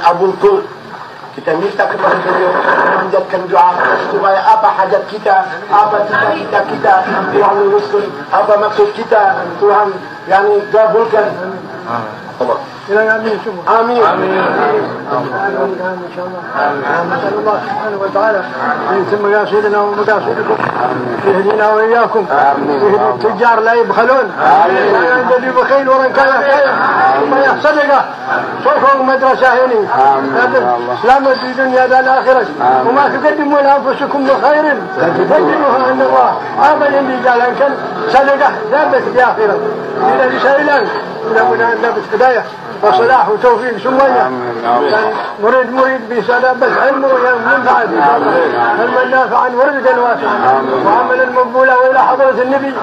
abultul. Kita minta kepada beliau memanjatkan doa supaya apa hajat kita, apa cita-cita kita, Tuhan luruskan, apa maksud kita, Tuhan yani kabulkan. Allah. آمين آمين إن شاء الله. نسأل الله سبحانه وتعالى أن يتم مقاصدنا ومقاصدكم يهدينا وإياكم يهدي التجار لا يبخلون لا الذي بخيل ومن كان خير ثم يصدقه صوفهم مدرسة هنا سلامة في الدنيا ذا الآخرة وما تقدموا لأنفسكم من خير تجدوها عند الله آمن اللي قال أن كان صدقه ثابت في آخرة إلى رسائلان إلى نبت هداية وصلاح وتوفيق سمية مريد بسلام بس علمه ينفع علما نافعا ورزقا واسعا وعملا مقبولا وإلى حضرة النبي